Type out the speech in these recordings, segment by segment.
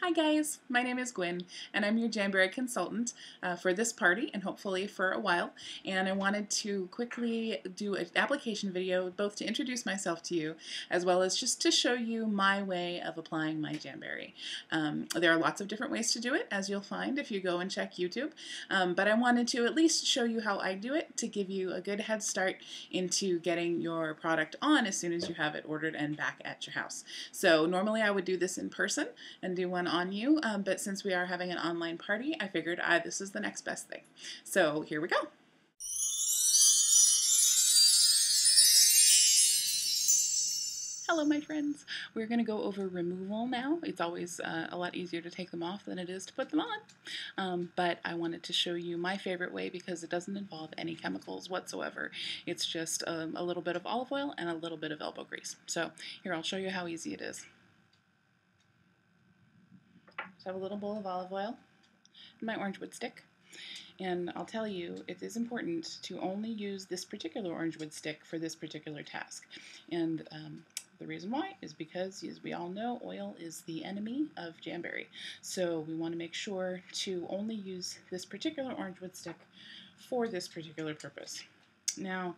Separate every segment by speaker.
Speaker 1: Hi guys, my name is Gwynne and I'm your Jamberry consultant for this party and hopefully for a while, and I wanted to quickly do an application video both to introduce myself to you as well as just to show you my way of applying my Jamberry. There are lots of different ways to do it, as you'll find if you go and check YouTube, but I wanted to at least show you how I do it to give you a good head start into getting your product on as soon as you have it ordered and back at your house. So normally I would do this in person and do one on you, but since we are having an online party, I figured this is the next best thing. So here we go. Hello my friends. We're going to go over removal now. It's always a lot easier to take them off than it is to put them on, but I wanted to show you my favorite way because it doesn't involve any chemicals whatsoever. It's just a little bit of olive oil and a little bit of elbow grease. So here, I'll show you how easy it is. So I have a little bowl of olive oil and my orange wood stick, and I'll tell you, it is important to only use this particular orange wood stick for this particular task. And the reason why is because, as we all know, oil is the enemy of Jamberry. So we want to make sure to only use this particular orange wood stick for this particular purpose. Now,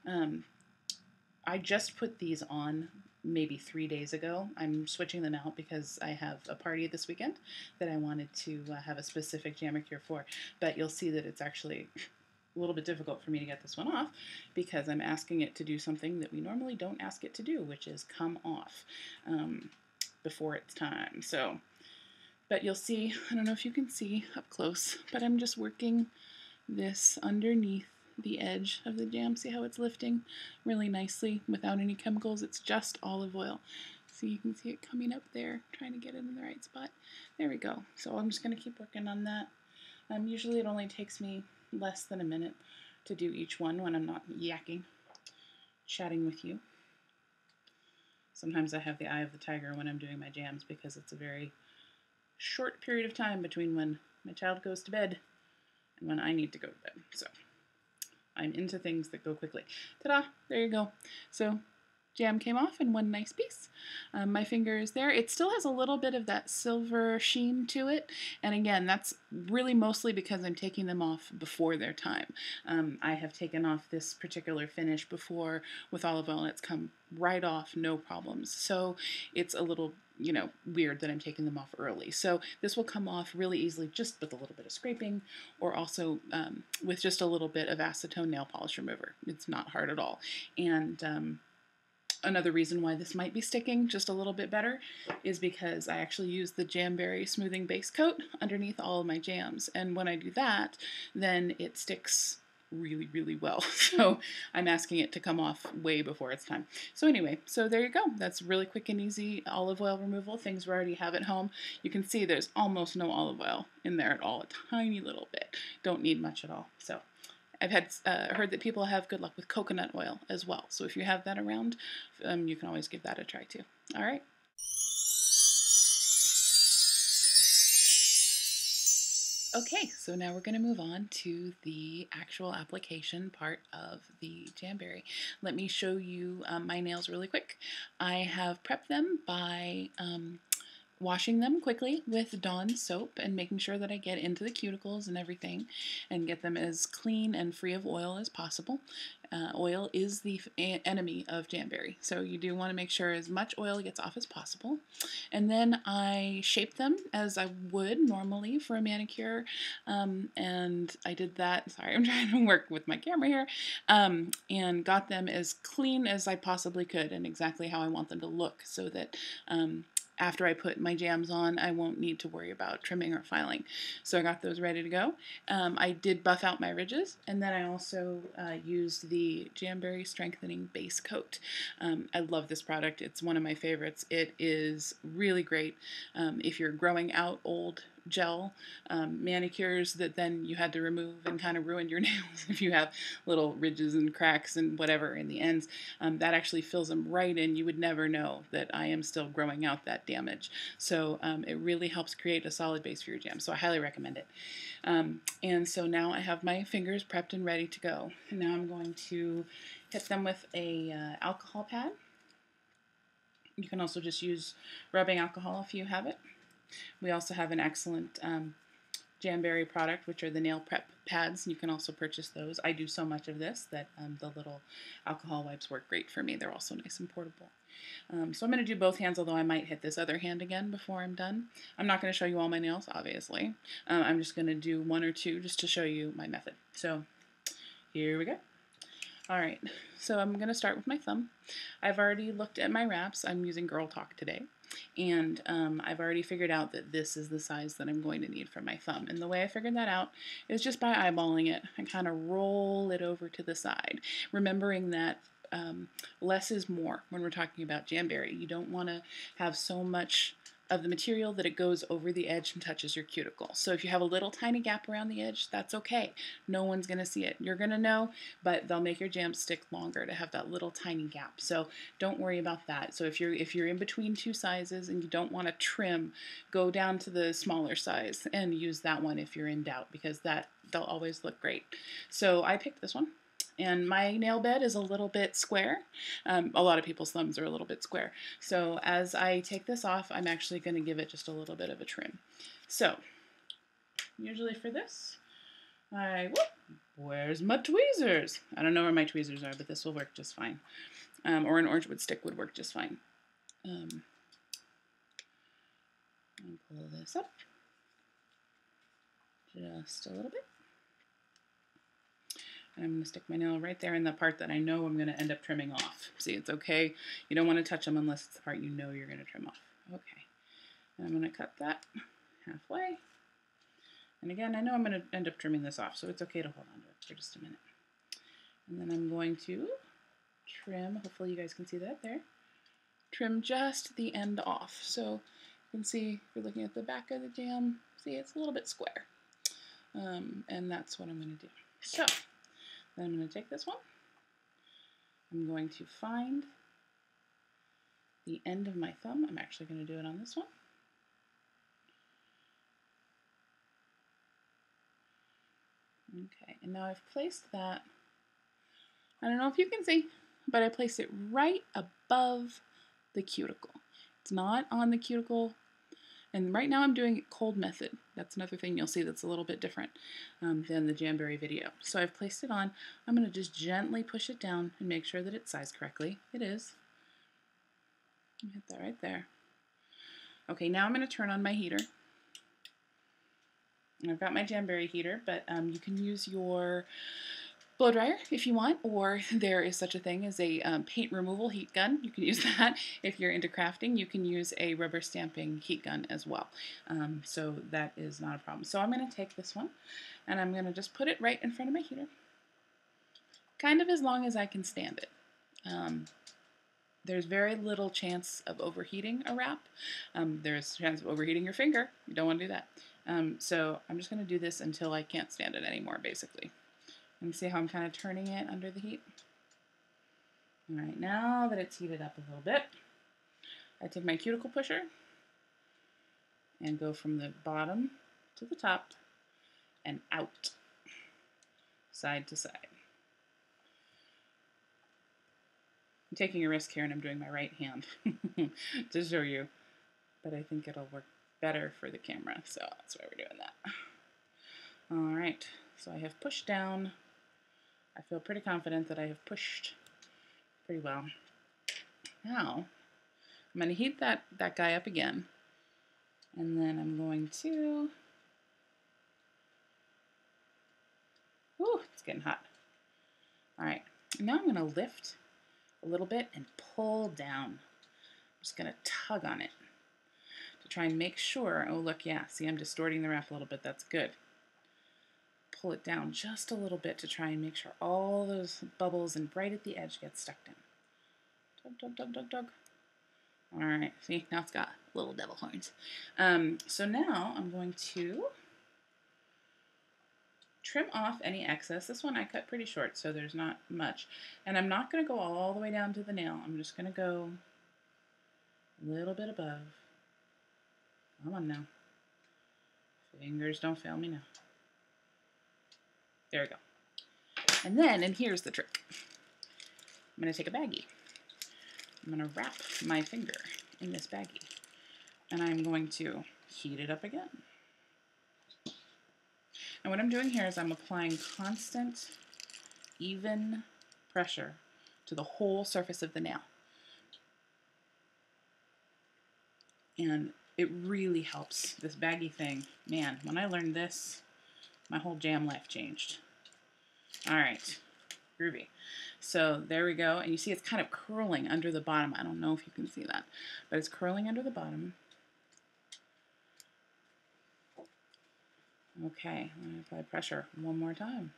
Speaker 1: I just put these on maybe 3 days ago. I'm switching them out because I have a party this weekend that I wanted to have a specific jammer cure for, but you'll see that it's actually a little bit difficult for me to get this one off because I'm asking it to do something that we normally don't ask it to do, which is come off before it's time. So, but you'll see, I don't know if you can see up close, but I'm just working this underneath the edge of the jam. See how it's lifting really nicely without any chemicals? It's just olive oil. So you can see it coming up there, trying to get it in the right spot. There we go. So I'm just going to keep working on that. Usually it only takes me less than a minute to do each one when I'm not yakking, chatting with you. Sometimes I have the eye of the tiger when I'm doing my jams because it's a very short period of time between when my child goes to bed and when I need to go to bed. So I'm into things that go quickly. Ta-da! There you go. So jam came off in one nice piece. My finger is there. It still has a little bit of that silver sheen to it, and again, that's really mostly because I'm taking them off before their time. I have taken off this particular finish before with olive oil, and it's come right off, no problems. So it's a little, weird that I'm taking them off early. So this will come off really easily just with a little bit of scraping, or also with just a little bit of acetone nail polish remover. It's not hard at all. And another reason why this might be sticking just a little bit better is because I actually use the Jamberry smoothing base coat underneath all of my jams, and when I do that, then it sticks really, really well. So I'm asking it to come off way before it's time. So anyway, so there you go. That's really quick and easy olive oil removal, things we already have at home. You can see there's almost no olive oil in there at all, a tiny little bit. Don't need much at all. So I've heard that people have good luck with coconut oil as well. So if you have that around, you can always give that a try too. All right. Okay, so now we're going to move on to the actual application part of the Jamberry. Let me show you my nails really quick. I have prepped them by washing them quickly with Dawn soap and making sure that I get into the cuticles and everything and get them as clean and free of oil as possible. Oil is the enemy of Jamberry, so you do want to make sure as much oil gets off as possible. And then I shaped them as I would normally for a manicure, and I did that. Sorry, I'm trying to work with my camera here, and got them as clean as I possibly could and exactly how I want them to look, so that after I put my jams on, I won't need to worry about trimming or filing. So I got those ready to go. I did buff out my ridges, and then I also used the Jamberry Strengthening Base Coat. I love this product. It's one of my favorites. It is really great if you're growing out old gel manicures that then you had to remove and kind of ruined your nails if you have little ridges and cracks and whatever in the ends. That actually fills them right in. You would never know that I am still growing out that damage. So it really helps create a solid base for your jam. So I highly recommend it. And so now I have my fingers prepped and ready to go. And now I'm going to hit them with a alcohol pad. You can also just use rubbing alcohol if you have it. We also have an excellent Jamberry product, which are the nail prep pads. You can also purchase those. I do so much of this that the little alcohol wipes work great for me. They're also nice and portable. So I'm going to do both hands, although I might hit this other hand again before I'm done. I'm not going to show you all my nails, obviously. I'm just going to do one or two just to show you my method. So here we go. All right, so I'm going to start with my thumb. I've already looked at my wraps. I'm using Girl Talk today. And I've already figured out that this is the size that I'm going to need for my thumb. And the way I figured that out is just by eyeballing it. I kind of roll it over to the side, remembering that less is more when we're talking about Jamberry. You don't want to have so much of the material that it goes over the edge and touches your cuticle. So if you have a little tiny gap around the edge, that's okay. No one's going to see it. You're going to know, but they'll make your jam stick longer to have that little tiny gap. So don't worry about that. So if you're in between two sizes and you don't want to trim, go down to the smaller size and use that one if you're in doubt, because they'll always look great. So I picked this one. And my nail bed is a little bit square. A lot of people's thumbs are a little bit square. So as I take this off, I'm actually going to give it just a little bit of a trim. So usually for this, where's my tweezers? I don't know where my tweezers are, but this will work just fine. Or an orange wood stick would work just fine. I'll pull this up just a little bit. And I'm going to stick my nail right there in the part that I know I'm going to end up trimming off. See, it's okay. You don't want to touch them unless it's the part you know you're going to trim off. Okay. And I'm going to cut that halfway. And again, I know I'm going to end up trimming this off, so it's okay to hold on to it for just a minute. And then I'm going to trim, hopefully you guys can see that there, trim just the end off. So you can see, if you're looking at the back of the jam, see, it's a little bit square. And that's what I'm going to do. So then I'm going to take this one. I'm going to find the end of my thumb. I'm actually going to do it on this one. Okay, and now I've placed that, I don't know if you can see, but I placed it right above the cuticle. It's not on the cuticle. And right now I'm doing it cold method. That's another thing you'll see that's a little bit different than the Jamberry video. So I've placed it on. I'm going to just gently push it down and make sure that it's sized correctly. It is. Hit that right there. Okay, now I'm going to turn on my heater. And I've got my Jamberry heater, but you can use your blow dryer if you want, or there is such a thing as a paint removal heat gun. You can use that. If you're into crafting, you can use a rubber stamping heat gun as well. So that is not a problem. So I'm going to take this one and I'm going to just put it right in front of my heater, kind of as long as I can stand it. There's very little chance of overheating a wrap. There's a chance of overheating your finger. You don't want to do that. So I'm just going to do this until I can't stand it anymore, basically. And see how I'm kind of turning it under the heat? All right, now that it's heated up a little bit, I take my cuticle pusher and go from the bottom to the top and out, side to side. I'm taking a risk here and I'm doing my right hand to show you, but I think it'll work better for the camera, so that's why we're doing that. All right, so I have pushed down. I feel pretty confident that I have pushed pretty well. Now, I'm going to heat that guy up again, and then I'm going to, ooh, it's getting hot. All right, now I'm going to lift a little bit and pull down. I'm just going to tug on it to try and make sure, oh look, yeah, see I'm distorting the wrap a little bit, that's good. Pull it down just a little bit to try and make sure all those bubbles and right at the edge get stuck down. Tug, tug, tug, tug, tug. All right, see, now it's got little devil horns. So now I'm going to trim off any excess. This one I cut pretty short, so there's not much. And I'm not going to go all the way down to the nail. I'm just going to go a little bit above. Come on now. Fingers don't fail me now. There we go. And then, and here's the trick. I'm going to take a baggie. I'm going to wrap my finger in this baggie. And I'm going to heat it up again. And what I'm doing here is I'm applying constant, even pressure to the whole surface of the nail. And it really helps. This Baggie thing, man, when I learned this, my whole jam life changed. All right, groovy. So there we go. And you see it's kind of curling under the bottom. I don't know if you can see that, but it's curling under the bottom. Okay, I'm going to apply pressure one more time.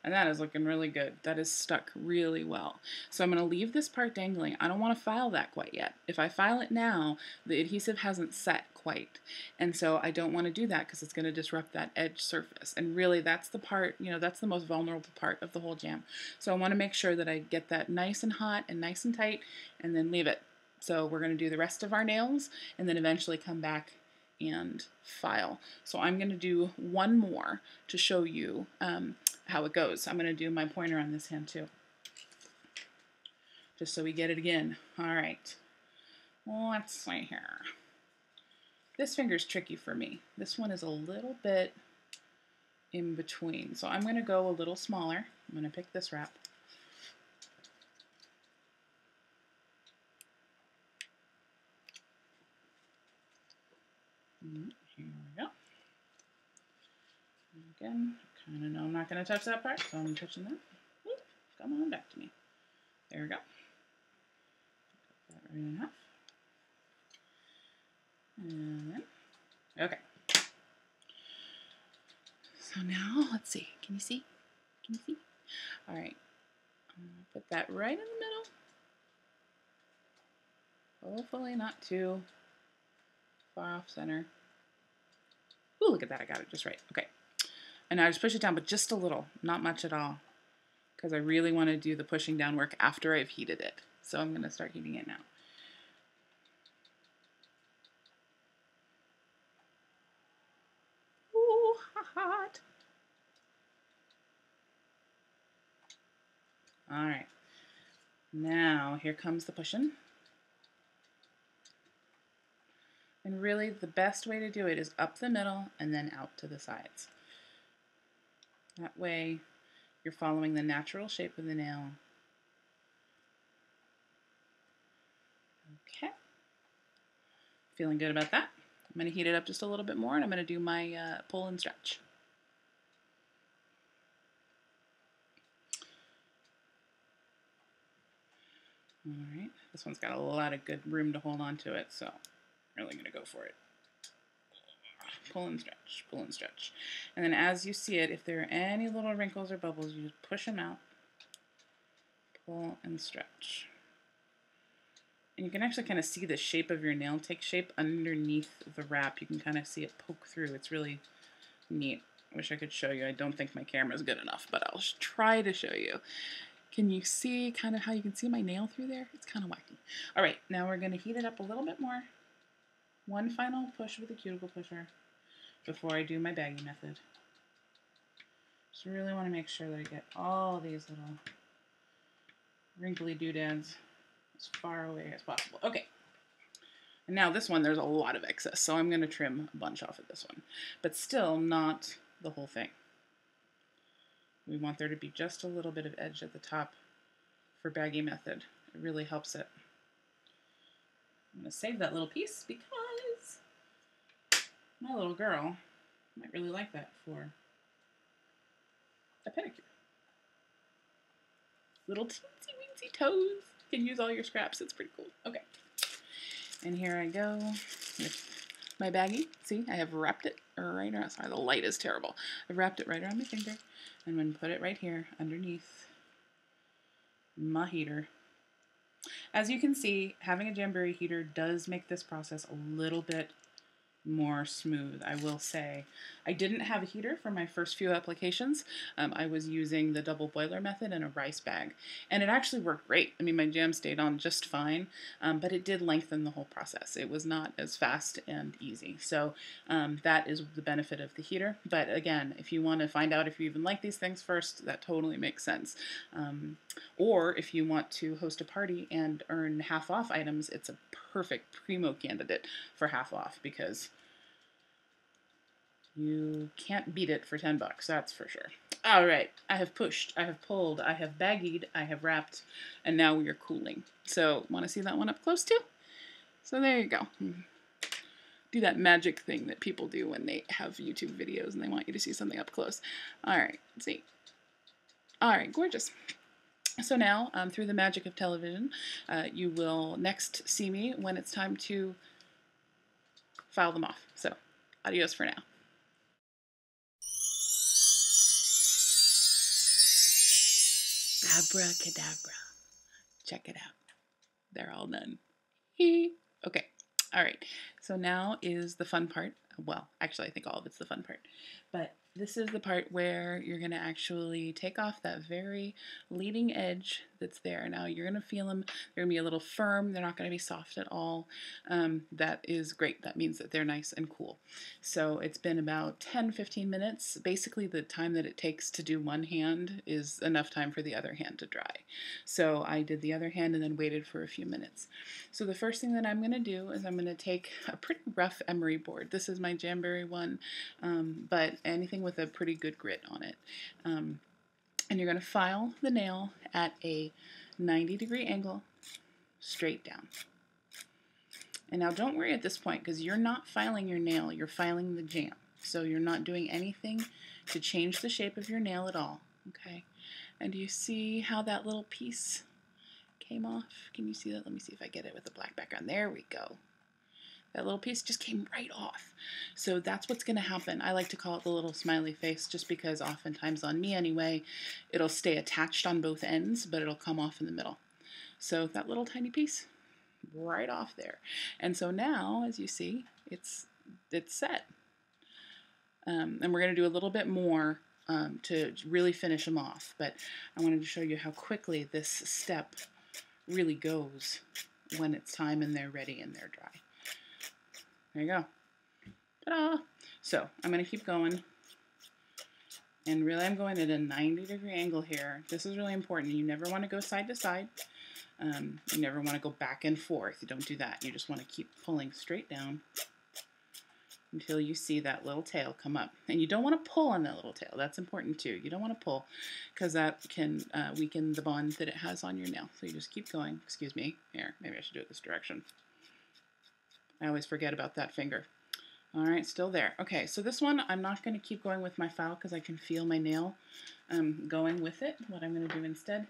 Speaker 1: And that is looking really good. That is stuck really well. So I'm going to leave this part dangling. I don't want to file that quite yet. If I file it now, the adhesive hasn't set quite. And so I don't want to do that because it's going to disrupt that edge surface. And really that's the part, you know, that's the most vulnerable part of the whole jam. So I want to make sure that I get that nice and hot and nice and tight and then leave it. So we're going to do the rest of our nails and then eventually come back and file. So I'm going to do one more to show you how it goes. I'm going to do my pointer on this hand too, just so we get it again. All right, let's see here. This finger's tricky for me. This one is a little bit in between, so I'm going to go a little smaller. I'm going to pick this wrap. Here we go. And again, kind of know I'm not going to touch that part, so I'm touching that. Whoop, come on back to me. There we go. Cut that right in half. And then, okay. So now, let's see. Can you see? Can you see? All right. I'm going to put that right in the middle. Hopefully not too far off center. Ooh, look at that. I got it just right. Okay. And now I just push it down, but just a little, not much at all, because I really want to do the pushing down work after I've heated it. So I'm going to start heating it now. Ooh, hot. All right. Now here comes the pushing. And really the best way to do it is up the middle and then out to the sides. That way you're following the natural shape of the nail. Okay. Feeling good about that. I'm going to heat it up just a little bit more and I'm going to do my pull and stretch. All right, this one's got a lot of good room to hold on to it, so I'm really going to go for it. Pull and stretch, pull and stretch. And then as you see it, if there are any little wrinkles or bubbles, you just push them out. Pull and stretch. And you can actually kind of see the shape of your nail take shape underneath the wrap. You can kind of see it poke through. It's really neat. I wish I could show you. I don't think my camera's good enough, but I'll try to show you. Can you see kind of how you can see my nail through there? It's kind of wacky. All right, now we're going to heat it up a little bit more. One final push with a cuticle pusher before I do my Baggie method. Just really want to make sure that I get all these little wrinkly doodads as far away as possible. Okay. And now this one, there's a lot of excess, so I'm going to trim a bunch off of this one, but still not the whole thing. We want there to be just a little bit of edge at the top for Baggie method. It really helps it. I'm going to save that little piece because my little girl might really like that for a pedicure. Little teensy weensy toes. You can use all your scraps. It's pretty cool. Okay. And here I go with my Baggie. See, I have wrapped it right around. Sorry, the light is terrible. I've wrapped it right around my finger. I'm going to put it right here underneath my heater. As you can see, having a Jamberry heater does make this process a little bit more smooth, I will say. I didn't have a heater for my first few applications. I was using the double boiler method in a rice bag, and it actually worked great. I mean, my jam stayed on just fine, but it did lengthen the whole process. It was not as fast and easy. So that is the benefit of the heater. But again, if you want to find out if you even like these things first, that totally makes sense. Or if you want to host a party and earn half off items, it's a perfect primo candidate for half off because You can't beat it for 10 bucks, that's for sure. All right, I have pushed, I have pulled, I have baggied, I have wrapped, and now we are cooling. So, want to see that one up close too? So there you go. Do that magic thing that people do when they have YouTube videos and they want you to see something up close. All right, let's see. All right, gorgeous. So now, through the magic of television, you will next see me when it's time to file them off. So, adios for now. Abracadabra. Check it out. They're all done. Okay. All right. So now is the fun part. Well, actually, I think all of it's the fun part. But this is the part where you're going to actually take off that very leading edge that's there. Now, you're going to feel them. They're going to be a little firm. They're not going to be soft at all. That is great. That means that they're nice and cool. So it's been about 10-15 minutes. Basically, the time that it takes to do one hand is enough time for the other hand to dry. So I did the other hand and then waited for a few minutes. So the first thing that I'm going to do is I'm going to take a pretty rough emery board. This is my Jamberry one, but anything with a pretty good grit on it. And you're going to file the nail at a 90-degree angle straight down. And now don't worry at this point because you're not filing your nail, you're filing the jam. So you're not doing anything to change the shape of your nail at all. Okay? And do you see how that little piece came off? Can you see that? Let me see if I get it with a black background. There we go. That little piece just came right off. So that's what's going to happen. I like to call it the little smiley face just because oftentimes on me anyway, it'll stay attached on both ends, but it'll come off in the middle. So that little tiny piece, right off there. And so now, as you see, it's set. And we're going to do a little bit more to really finish them off. But I wanted to show you how quickly this step really goes when it's time and they're ready and they're dry. There you go. Ta-da! So I'm going to keep going. And really I'm going at a 90-degree angle here. This is really important. You never want to go side to side. You never want to go back and forth. You don't do that. You just want to keep pulling straight down until you see that little tail come up. And you don't want to pull on that little tail. That's important too. You don't want to pull because that can weaken the bond that it has on your nail. So you just keep going. Excuse me. Here, maybe I should do it this direction. I always forget about that finger. All right, still there. Okay, so this one, I'm not going to keep going with my file because I can feel my nail going with it. What I'm going to do instead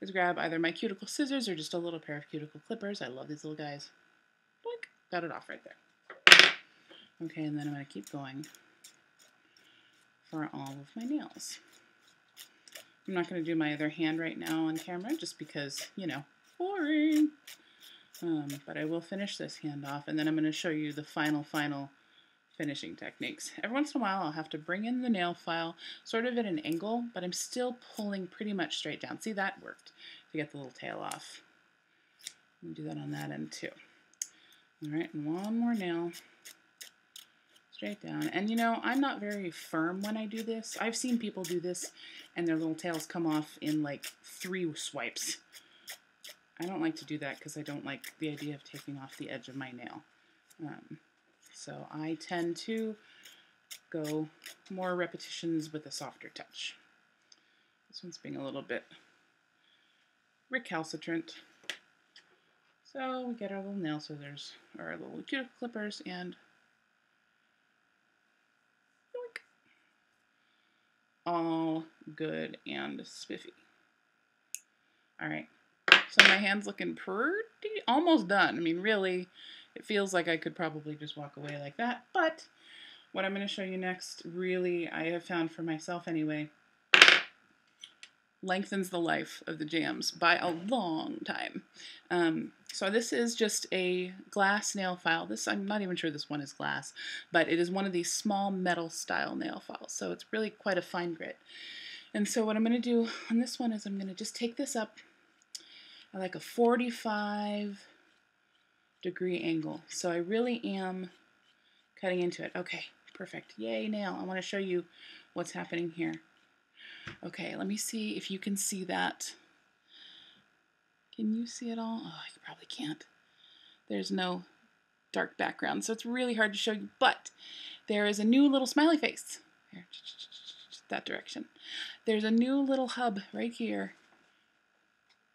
Speaker 1: is grab either my cuticle scissors or just a little pair of cuticle clippers. I love these little guys. Boink, got it off right there. Okay, and then I'm going to keep going for all of my nails. I'm not going to do my other hand right now on camera just because, you know, boring. But I will finish this hand off, and then I'm going to show you the final finishing techniques. Every once in a while, I'll have to bring in the nail file sort of at an angle, but I'm still pulling pretty much straight down. See, that worked to get the little tail off. I'm going to do that on that end too. All right, and one more nail. Straight down. And you know, I'm not very firm when I do this. I've seen people do this, and their little tails come off in like 3 swipes. I don't like to do that because I don't like the idea of taking off the edge of my nail. So I tend to go more repetitions with a softer touch. This one's being a little bit recalcitrant. So we get our little nail scissors, or our little cuticle clippers, and yoink. All good and spiffy. All right. So my hand's looking pretty almost done. I mean, really, it feels like I could probably just walk away like that. But what I'm going to show you next, really, I have found for myself anyway, lengthens the life of the jams by a long time. So this is just a glass nail file. I'm not even sure this one is glass, but it is one of these small metal style nail files. So it's really quite a fine grit. And so what I'm going to do on this one is I'm going to just take this up at like a 45-degree angle. So I really am cutting into it. Okay, perfect. Yay, nail. I want to show you what's happening here. Okay, let me see if you can see that. Can you see it all? Oh, you probably can't. There's no dark background, so it's really hard to show you, but there is a new little smiley face. Here, that direction. There's a new little hub right here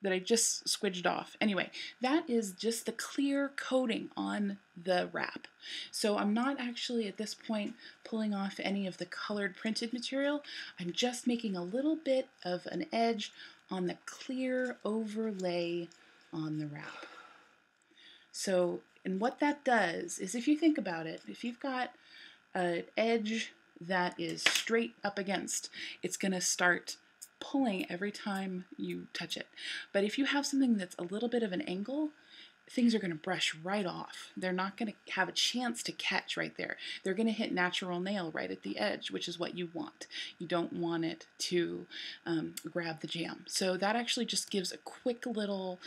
Speaker 1: that I just squidged off. Anyway, that is just the clear coating on the wrap. So I'm not actually at this point pulling off any of the colored printed material. I'm just making a little bit of an edge on the clear overlay on the wrap. So, and what that does is, if you think about it, if you've got an edge that is straight up against, it's going to start pulling every time you touch it. But if you have something that's a little bit of an angle, things are going to brush right off. They're not going to have a chance to catch right there. They're going to hit natural nail right at the edge, which is what you want. You don't want it to grab the jam. So that actually just gives a quick little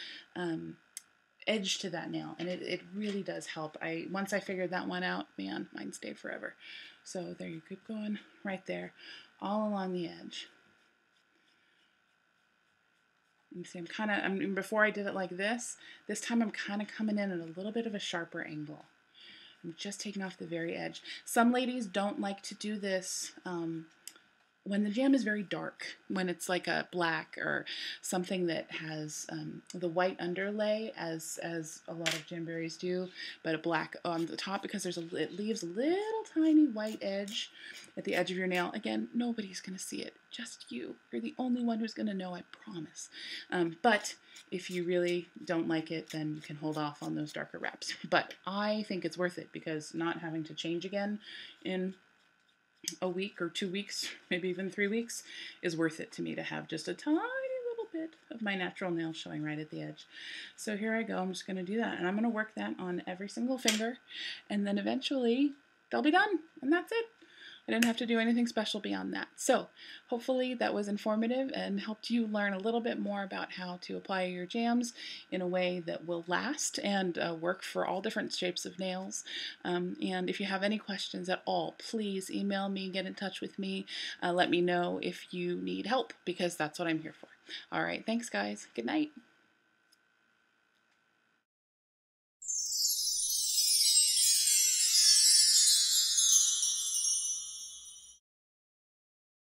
Speaker 1: edge to that nail, and it really does help. Once I figured that one out, man, mine stayed forever. So there, you keep going right there, all along the edge. You see, before I did it like this time I'm kind of coming in at a little bit of a sharper angle. I'm just taking off the very edge. Some ladies don't like to do this when the jam is very dark, when it's like a black or something that has the white underlay, as a lot of Jamberries do, but a black on the top, because it leaves a little tiny white edge at the edge of your nail. Again, nobody's going to see it, just you. You're the only one who's going to know, I promise. But if you really don't like it, then you can hold off on those darker wraps. But I think it's worth it, because not having to change again in a week or 2 weeks, maybe even 3 weeks, is worth it to me, to have just a tiny little bit of my natural nail showing right at the edge. So here I go. I'm just going to do that, and I'm going to work that on every single finger, and then eventually they'll be done, and that's it. I didn't have to do anything special beyond that. So hopefully that was informative and helped you learn a little bit more about how to apply your jams in a way that will last and work for all different shapes of nails. And if you have any questions at all, please email me, get in touch with me. Let me know if you need help, because that's what I'm here for. All right, thanks guys. Good night.